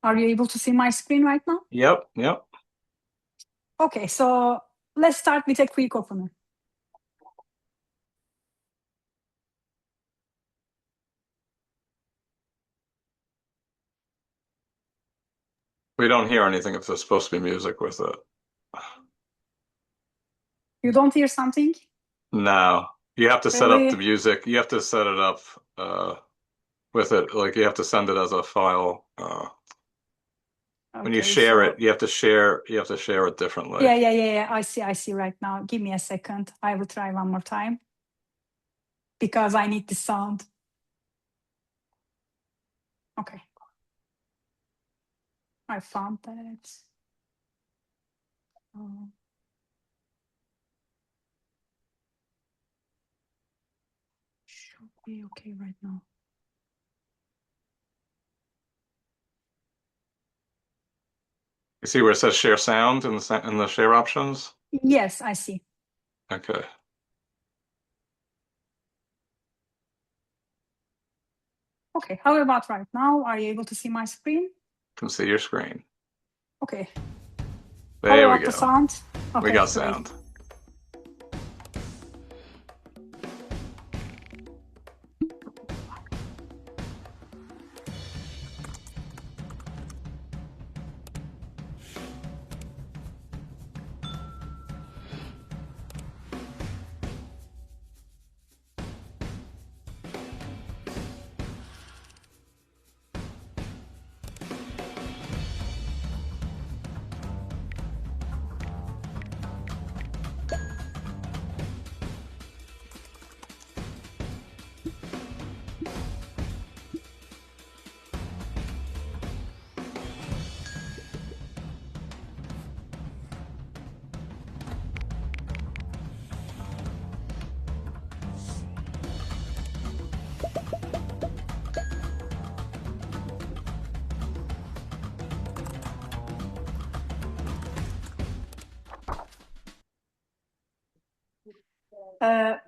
Are you able to see my screen right now? Yep. Okay, so let's start with a quick opener. We don't hear anything if there's supposed to be music with it. You don't hear something? No, you have to set up the Really? music. You have to set it up with it. Like you have to send it as a file. When you Okay, share it, so you have to share. You have to share it differently. yeah. I see right now. Give me a second. I will try one more time because I need the sound. Okay, I found that. Oh, should be okay right now. You see where it says share sound in the share options? Yes, I see. Okay. Okay, how about right now? Are you able to see my screen? Can see your screen. Okay, how There we about the go. sound? We Okay, got great. sound.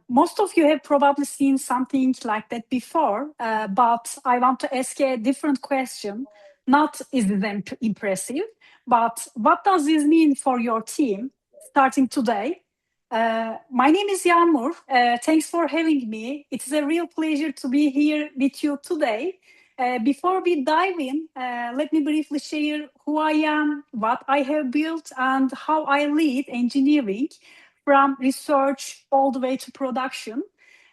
Most of you have probably seen something like that before, but I want to ask a different question. Not is this impressive, but what does this mean for your team starting today? My name is Yagmur. Thanks for having me. It is a real pleasure to be here with you today. Before we dive in, let me briefly share who I am, what I have built, and how I lead engineering from research all the way to production.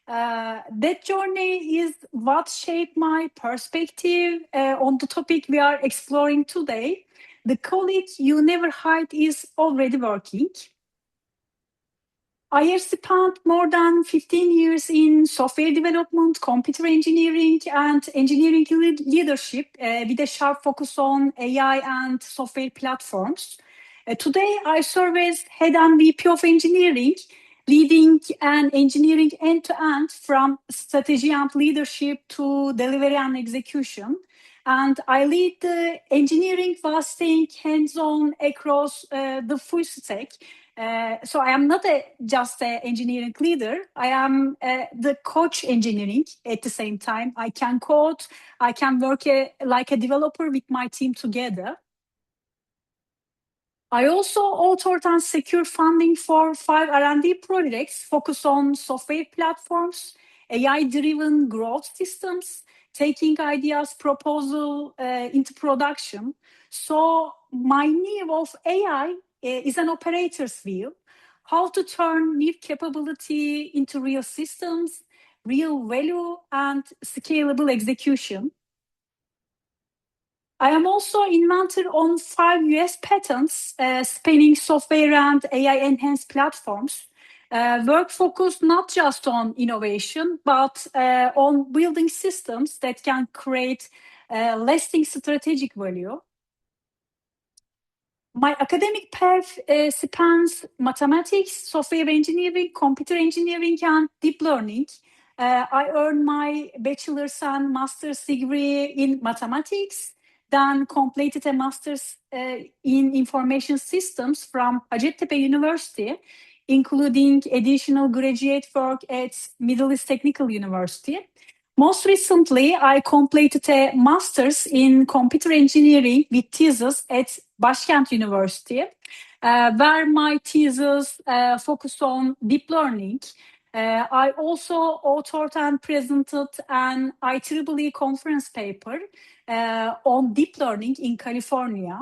That journey is what shaped my perspective on the topic we are exploring today. The colleague you never hide is already working. I have spent more than 15 years in software development, computer engineering, and engineering leadership with a sharp focus on AI and software platforms. Today, I serve as head and VP of engineering, leading an engineering end to end from strategy and leadership to delivery and execution. And I lead the engineering while staying hands on across the full stack. So I am not just an engineering leader. I am the coach engineering at the same time. I can code. I can work like a developer with my team together. I also authored and secured funding for 5 R&D projects focused on software platforms, AI-driven growth systems, taking ideas proposal into production. So my view of AI is an operator's view, how to turn new capability into real systems, real value, and scalable execution. I am also inventor on 5 US patents spanning software and AI-enhanced platforms. Work focused not just on innovation, but on building systems that can create lasting strategic value. My academic path spans mathematics, software engineering, computer engineering, and deep learning. I earned my bachelor's and master's degree in mathematics, then completed a master's in information systems from Hacettepe University, including additional graduate work at Middle East Technical University. Most recently, I completed a master's in computer engineering with thesis at Başkent University, where my thesis focused on deep learning. I also authored and presented an IEEE conference paper on deep learning in California.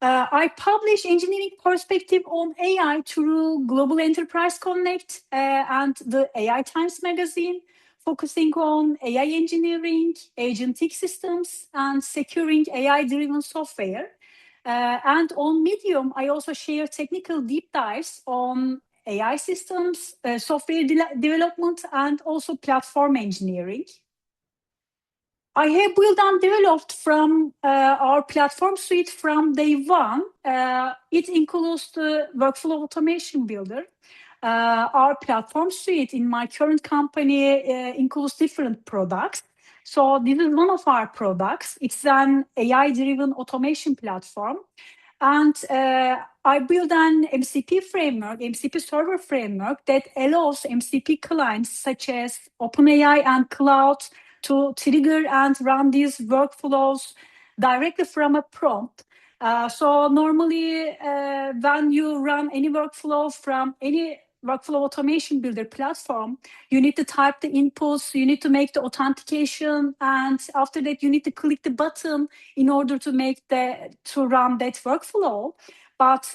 I publish engineering perspective on AI through Global Enterprise Connect and the AI Times magazine, focusing on AI engineering, agentic systems, and securing AI-driven software. And on Medium, I also share technical deep dives on AI systems, software development, and also platform engineering. I have built and developed from our platform suite from day one. It includes the workflow automation builder. Our platform suite in my current company includes different products. So this is one of our products. It's an AI-driven automation platform. And I built an MCP framework, MCP server framework that allows MCP clients such as OpenAI and Cloud to trigger and run these workflows directly from a prompt. So normally when you run any workflow from any workflow automation builder platform, you need to type the inputs, you need to make the authentication, and after that you need to click the button in order to run that workflow. But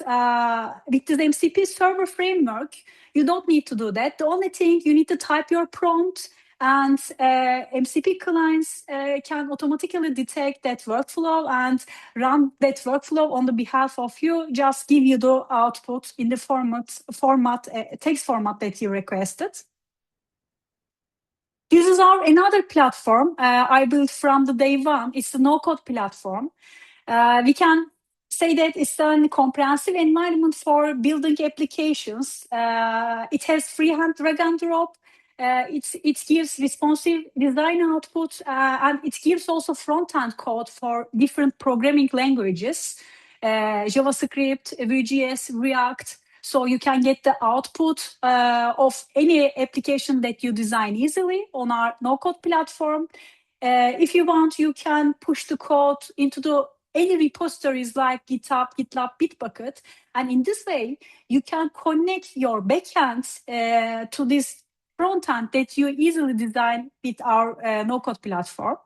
with the MCP server framework, you don't need to do that. The only thing, you need to type your prompt, and MCP clients can automatically detect that workflow and run that workflow on the behalf of you, just give you the output in the text format that you requested. This is another platform I built from the day one. It's a no-code platform. We can say that it's a comprehensive environment for building applications. It has freehand drag and drop. It gives responsive design output, and it gives also front-end code for different programming languages, JavaScript, Vue.js, React. So you can get the output of any application that you design easily on our no-code platform. If you want, you can push the code into any repositories like GitHub, GitLab, Bitbucket. And in this way, you can connect your backends to this front end that you easily design with our no-code platform.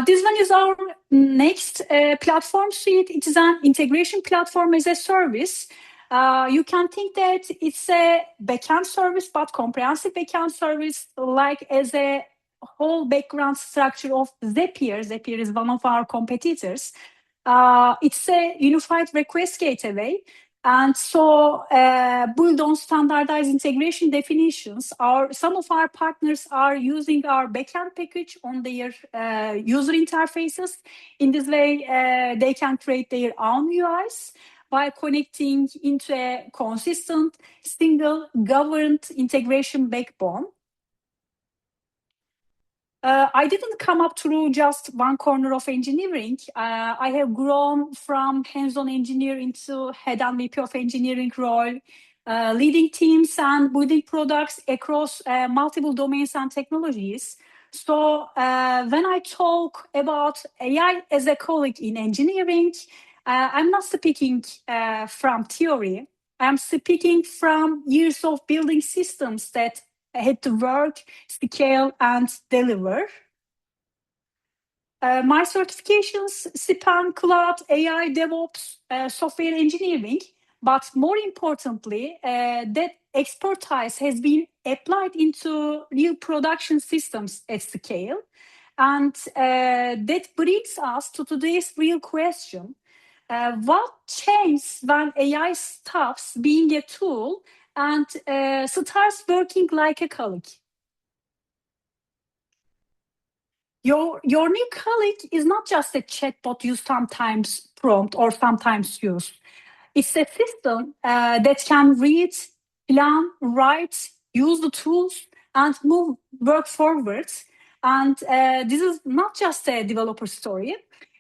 This one is our next platform suite. It is an integration platform as a service. You can think that it's a backend service, but comprehensive backend service, like as a whole background structure of Zapier. Zapier is one of our competitors. It's a unified request gateway. And so build on standardized integration definitions. Some of our partners are using our backend package on their user interfaces. In this way, they can create their own UIs by connecting into a consistent, single, governed integration backbone. I didn't come up through just one corner of engineering. I have grown from hands-on engineer into head and VP of engineering role, leading teams and building products across multiple domains and technologies. So when I talk about AI as a colleague in engineering, I'm not speaking from theory. I'm speaking from years of building systems that had to work, scale, and deliver. My certifications span cloud, AI, DevOps, software engineering, but more importantly, that expertise has been applied into real production systems at scale. And that brings us to today's real question. What changes when AI stops being a tool and starts working like a colleague? Your new colleague is not just a chatbot you sometimes prompt or sometimes use. It's a system that can read, plan, write, use the tools, and move work forwards. And this is not just a developer story.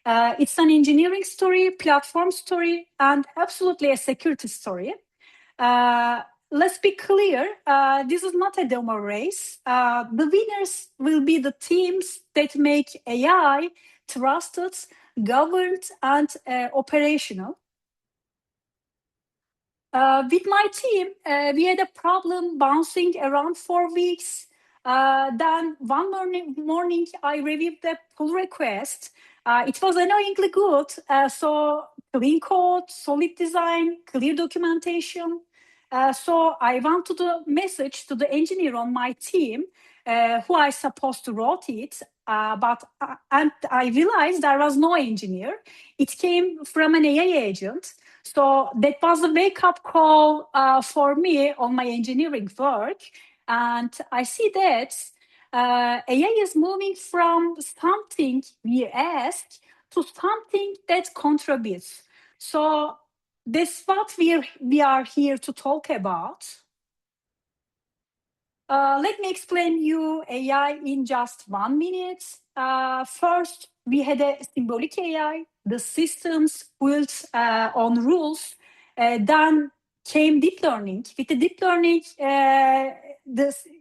It's an engineering story, platform story, and absolutely a security story. let's be clear, this is not a demo race. The winners will be the teams that make AI trusted, governed, and operational. With my team, we had a problem bouncing around 4 weeks. Then one morning, I reviewed the pull request. It was annoyingly good. So clean code, solid design, clear documentation. So I went to the message to the engineer on my team, who I supposed to wrote it. And I realized there was no engineer. It came from an AI agent. So that was a wake up call for me on my engineering work. And I see that AI is moving from something we ask to something that contributes. So that's what we are here to talk about. Let me explain you AI in just 1 minute. First, we had a symbolic AI, the systems built on rules. Then came deep learning. With the deep learning,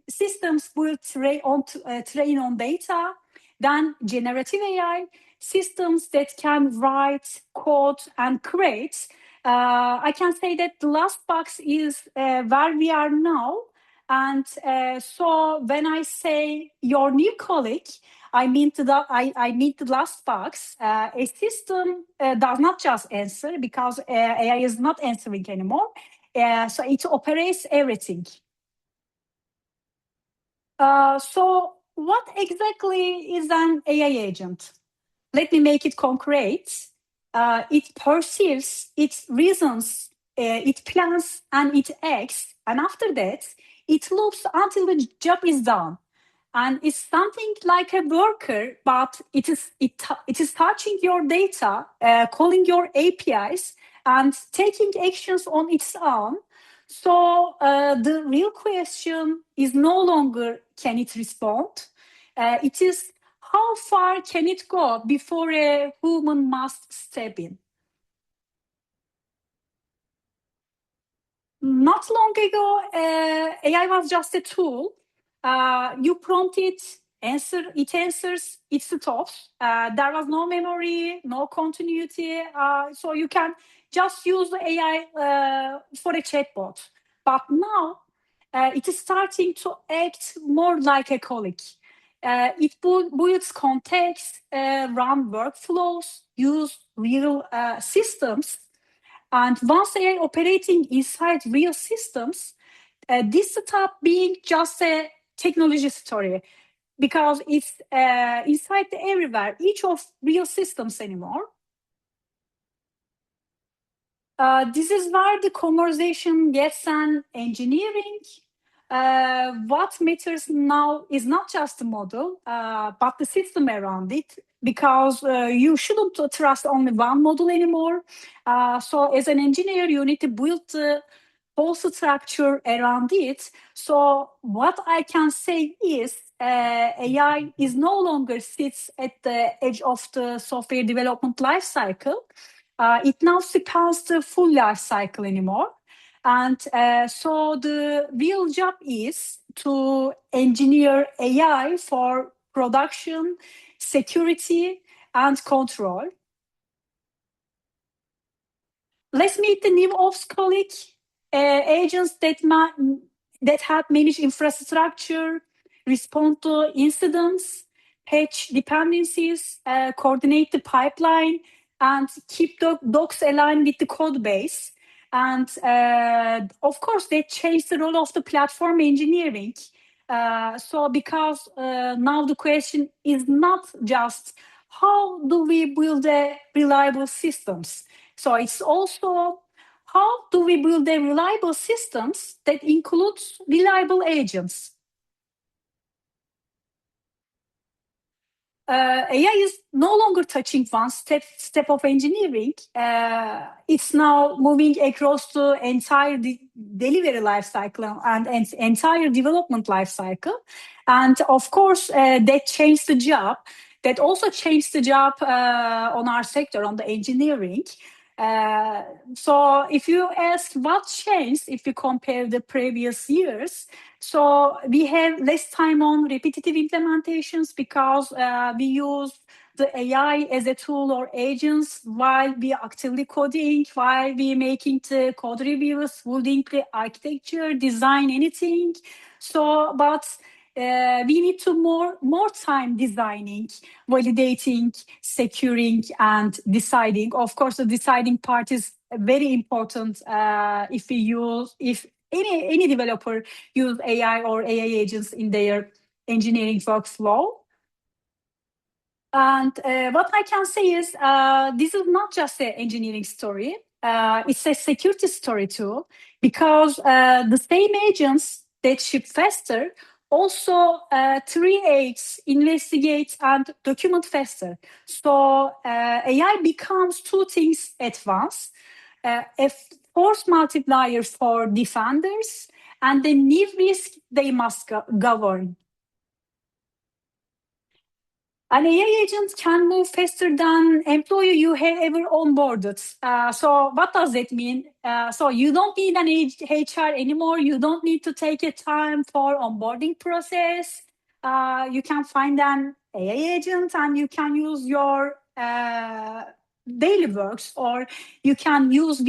systems built train on data. Then generative AI, systems that can write, code, and create. I can say that the last box is where we are now. And so when I say your new colleague, I mean the last box. A system does not just answer because AI is not answering anymore. So it operates everything. So what exactly is an AI agent? Let me make it concrete. It perceives, it reasons, it plans, and it acts. And after that, it loops until the job is done. And it's something like a worker, but it is touching your data, calling your APIs, and taking actions on its own. So the real question is no longer can it respond? It is how far can it go before a human must step in? Not long ago, AI was just a tool. You prompt it, it answers, it stops. There was no memory, no continuity. So you can just use the AI for a chatbot. But now it is starting to act more like a colleague. It builds context, run workflows, use real systems, and once AI operating inside real systems, this stop being just a technology story because it's inside the everywhere, each of real systems anymore. This is where the conversation gets an engineering. What matters now is not just the model, but the system around it, because you shouldn't trust only one model anymore. So, as an engineer, you need to build the whole structure around it. So, what I can say is AI is no longer sits at the edge of the software development lifecycle. It now spans the full life cycle anymore. And so the real job is to engineer AI for production, security, and control. Let's meet the new ops colleague, agents that help manage infrastructure, respond to incidents, patch dependencies, coordinate the pipeline, and keep the docs aligned with the code base. And of course, they changed the role of the platform engineering. So because now the question is not just how do we build reliable systems? So it's also how do we build reliable systems that includes reliable agents? AI is no longer touching one step of engineering. It's now moving across the entire delivery life cycle and entire development life cycle. And of course, that changed the job. That also changed the job on our sector, on the engineering. So if you ask what changed if you compare the previous years, so we have less time on repetitive implementations because we use the AI as a tool or agents while we actively coding, while we making the code reviews, building the architecture, design anything. So, but we need to more time designing, validating, securing, and deciding. Of course, the deciding part is very important if any developer use AI or AI agents in their engineering workflow. And what I can say is this is not just an engineering story. It's a security story too, because the same agents that ship faster also create, investigate, and document faster. So AI becomes two things at once: a force multiplier for defenders and a new risk they must govern. An AI agent can move faster than employee you have ever onboarded. So what does that mean? So you don't need an HR anymore. You don't need to take a time for onboarding process. You can find an AI agent and you can use your daily works, or you can use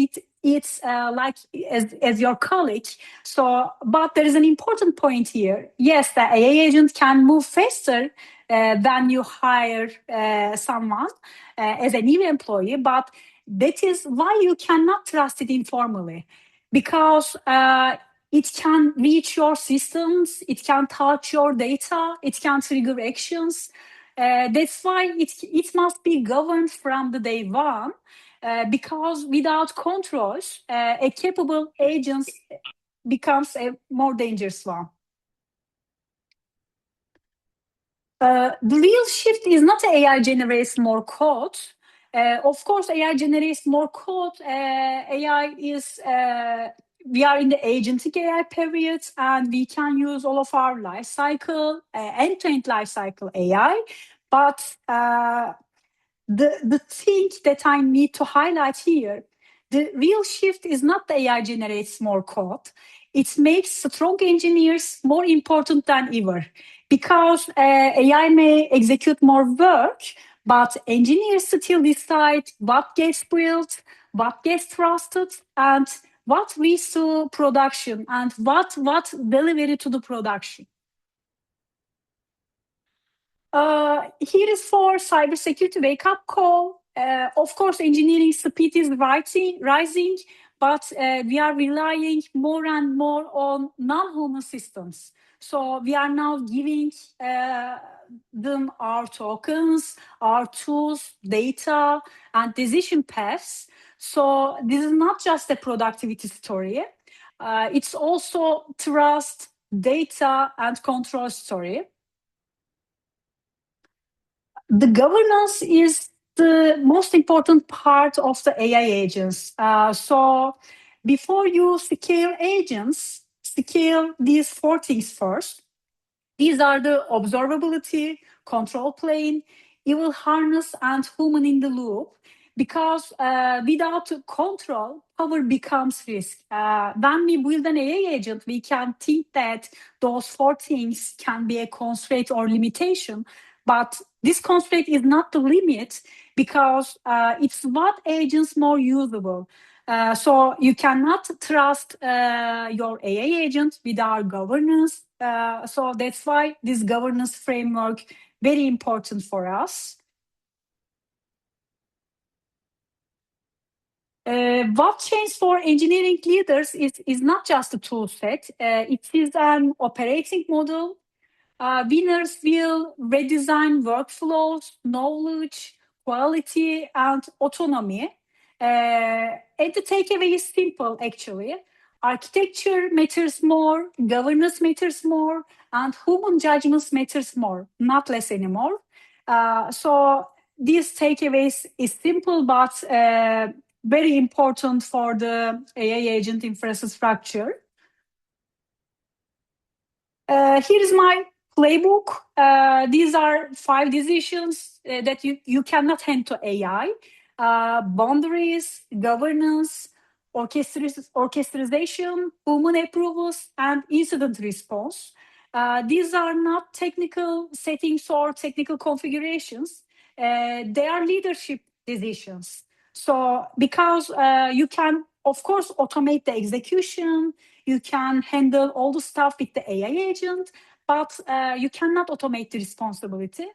it like as your colleague. So, but there is an important point here. Yes, the AI agent can move faster when you hire someone as a new employee, but that is why you cannot trust it informally, because it can reach your systems, it can touch your data, it can trigger actions. That's why it must be governed from the day one, because without controls, a capable agent becomes a more dangerous one. The real shift is not AI generates more code. Of course, AI generates more code. AI is, we are in the agentic AI period, and we can use all of our life cycle, end-to-end life cycle AI. But the thing that I need to highlight here, the real shift is not the AI generates more code. It makes strong engineers more important than ever, because AI may execute more work, but engineers still decide what gets built, what gets trusted, and what leads to production, and what delivery to the production. Here is for cybersecurity wake-up call. Of course, engineering speed is rising, but we are relying more and more on non-human systems. So we are now giving them our tokens, our tools, data, and decision paths. So this is not just a productivity story. It's also trust, data, and control story. The governance is the most important part of the AI agents. So before you scale agents, scale these four things first. These are the observability, control plane, evil harness, and human in the loop. Because without control, power becomes risk. When we build an AI agent, we can think that those four things can be a constraint or limitation. But this constraint is not the limit, because it's what agents more usable. So you cannot trust your AI agent without governance. So that's why this governance framework very important for us. What changed for engineering leaders is not just a tool set. It is an operating model. Winners will redesign workflows, knowledge, quality, and autonomy. And the takeaway is simple, actually. Architecture matters more, governance matters more, and human judgments matters more, not less anymore. So these takeaways is simple, but very important for the AI agent infrastructure. Here is my playbook. These are 5 decisions that you cannot hand to AI. boundaries, governance, orchestration, human approvals, and incident response. These are not technical settings or technical configurations. They are leadership decisions. So, because you can, of course, automate the execution, you can handle all the stuff with the AI agent, but you cannot automate the responsibility.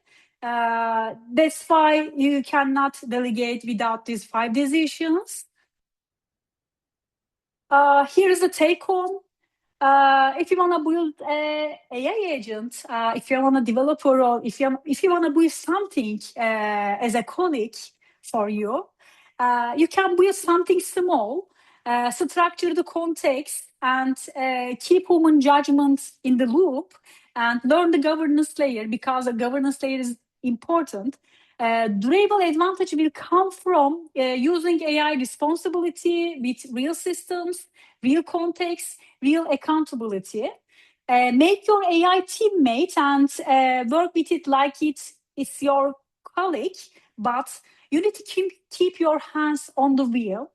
That's why you cannot delegate without these 5 decisions. Here's the take home. If you want to build a AI agent, if you want a developer, or if you want to build something as a colleague for you, you can build something small, structure the context, and keep human judgment in the loop, and learn the governance layer, because the governance layer is important. Durable advantage will come from using AI responsibility with real systems, real context, real accountability. Make your AI teammate and work with it like it's your colleague, but you need to keep your hands on the wheel.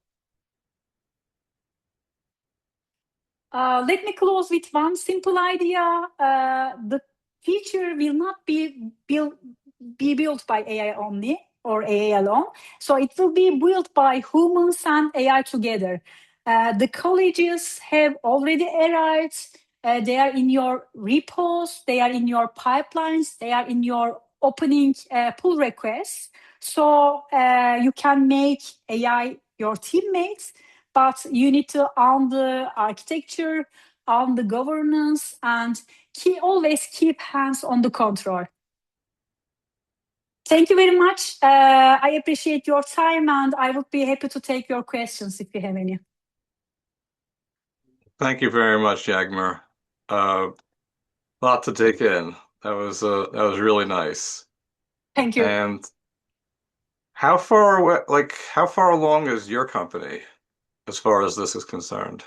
Let me close with one simple idea. The future will not be built by AI only or AI alone. So it will be built by humans and AI together. The colleges have already arrived. They are in your repos, they are in your pipelines, they are in your opening pull requests. So you can make AI your teammates, but you need to own the architecture, own the governance, and always keep hands on the control. Thank you very much. I appreciate your time, and I would be happy to take your questions if you have any. Thank you very much, Yagmur. Lot to take in. That was really nice. Thank you. And how far away, how far along is your company as far as this is concerned?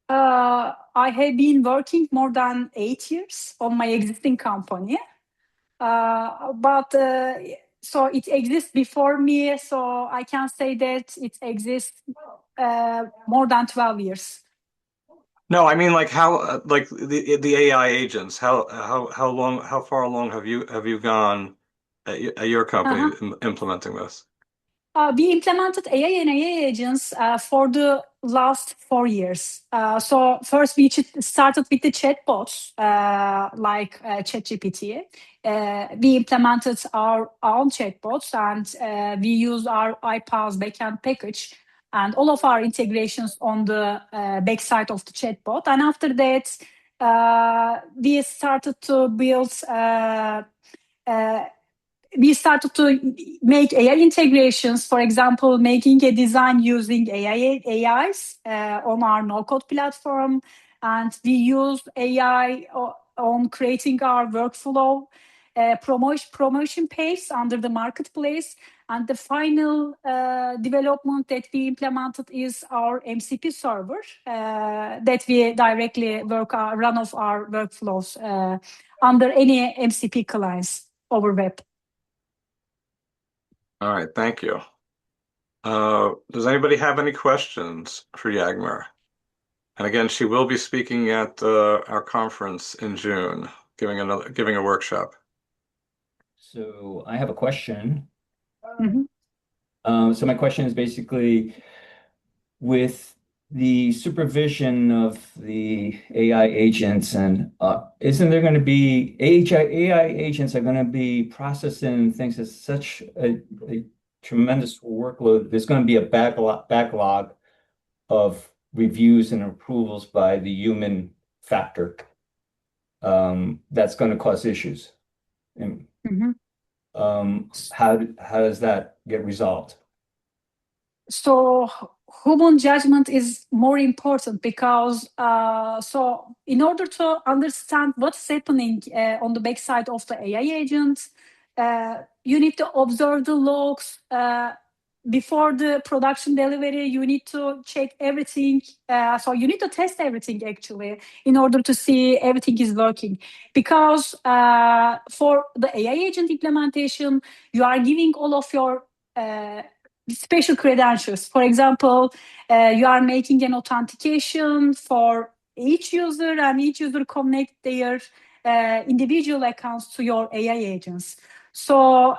I have been working more than 8 years on my existing company. But so it exists before me, so I can say that it exists more than 12 years. No, I mean like how like the AI agents, how far along have you gone at your company Uh-huh. implementing this? We implemented AI and AI agents for the last 4 years. So first we started with the chatbots like ChatGPT. We implemented our own chatbots, and we use our iPaaS backend package and all of our integrations on the backside of the chatbot. And after that, we started to build we started to make AI integrations, for example, making a design using AIs on our no-code platform. And we used AI on creating our workflow promotion page under the marketplace. And the final development that we implemented is our MCP server that we directly run off our workflows under any MCP clients over web. All right, thank you. Does anybody have any questions for Yagmur? And again, she will be speaking at our conference in June, giving a workshop. So I have a question. Mm-hmm. So my question is basically, with the supervision of the AI agents, and isn't there going to be AI agents are going to be processing things at such a tremendous workload? There's going to be a backlog of reviews and approvals by the human factor. That's going to cause issues. And, Mm-hmm. how does that get resolved? So human judgment is more important because so in order to understand what's happening on the backside of the AI agent, you need to observe the logs before the production delivery. You need to check everything. So you need to test everything actually in order to see everything is working. Because for the AI agent implementation, you are giving all of your special credentials. For example, you are making an authentication for each user, and each user connect their individual accounts to your AI agents. So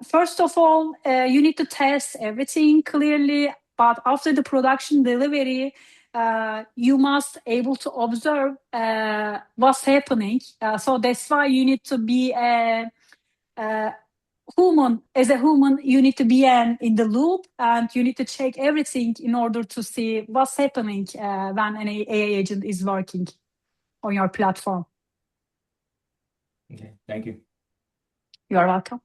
first of all, you need to test everything clearly, but after the production delivery, you must able to observe what's happening. So that's why you need to be a human. As a human, you need to be in the loop, and you need to check everything in order to see what's happening when an AI agent is working on your platform. Okay, thank you. You are welcome.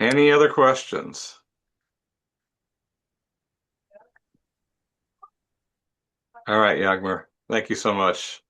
Any other questions? All right, Yagmur. Thank you so much.